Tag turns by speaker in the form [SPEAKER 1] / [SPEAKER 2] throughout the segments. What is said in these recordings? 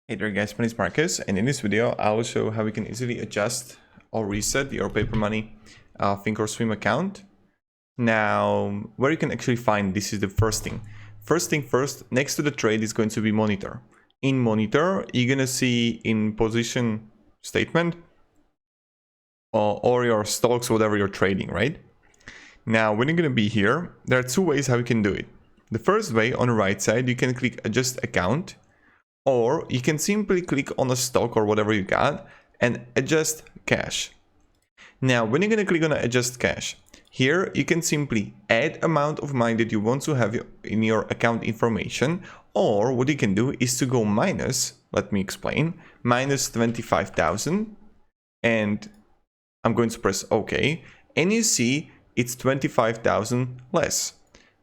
[SPEAKER 1] Hey there guys, my name is Marcus, and in this video I will show how we can easily adjust or reset your paper money ThinkOrSwim account. Now, where you can actually find this is the first thing. First thing first, next to the trade is going to be monitor. In monitor, you're gonna see in position statement or your stocks, whatever you're trading, right? Now, when you're gonna be here, there are two ways how you can do it. The first way, on the right side, you can click adjust account. Or you can simply click on a stock or whatever you got and adjust cash. Now, when you're going to click on adjust cash, here you can simply add amount of money that you want to have in your account information. Or what you can do is to go minus, let me explain, minus 25,000. And I'm going to press OK. And you see it's 25,000 less.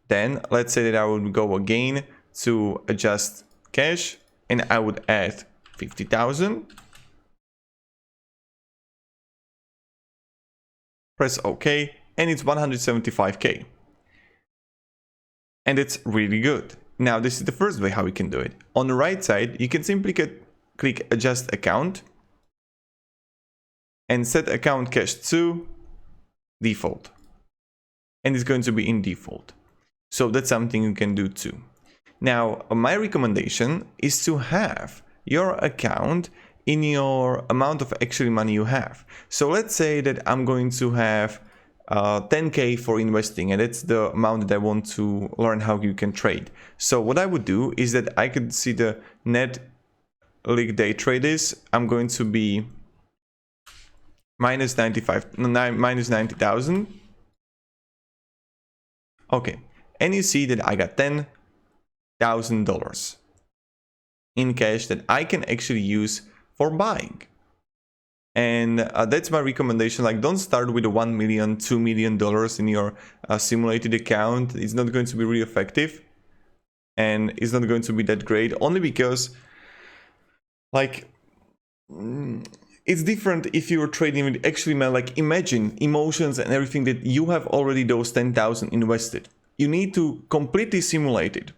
[SPEAKER 1] Then let's say that I would go again to adjust cash. And I would add 50,000. Press OK, and it's 175k. And it's really good. Now, this is the first way how we can do it. On the right side, you can simply click adjust account and set account cache to default. And it's going to be in default. So that's something you can do too. Now, my recommendation is to have your account in your amount of actually money you have. So let's say that I'm going to have 10k for investing, and that's the amount that I want to learn how you can trade. So what I would do is that I could see the net league day trade is, I'm going to be minus 90,000. Okay, and you see that I got $10,000 in cash that I can actually use for buying. And that's my recommendation. Like, don't start with the $1 million, $2 million in your simulated account. It's not going to be really effective, and it's not going to be that great, only because like it's different if you're trading with actually, man, like imagine emotions and everything that you have already those 10,000 invested. You need to completely simulate it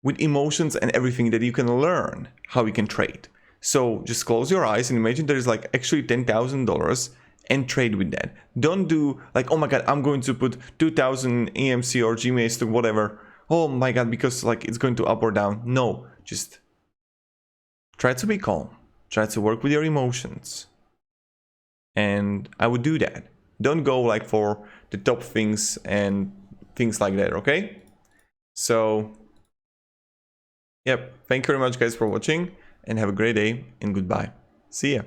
[SPEAKER 1] with emotions and everything that you can learn how you can trade. So just close your eyes and imagine there is like actually $10,000 and trade with that. Don't do like, oh my god, I'm going to put 2,000 EMC or GMAs to whatever. Oh my god, because like it's going to up or down. No, just try to be calm. Try to work with your emotions. And I would do that. Don't go like for the top things and things like that, okay? So yep, thank you very much guys for watching, and have a great day, and goodbye. See ya.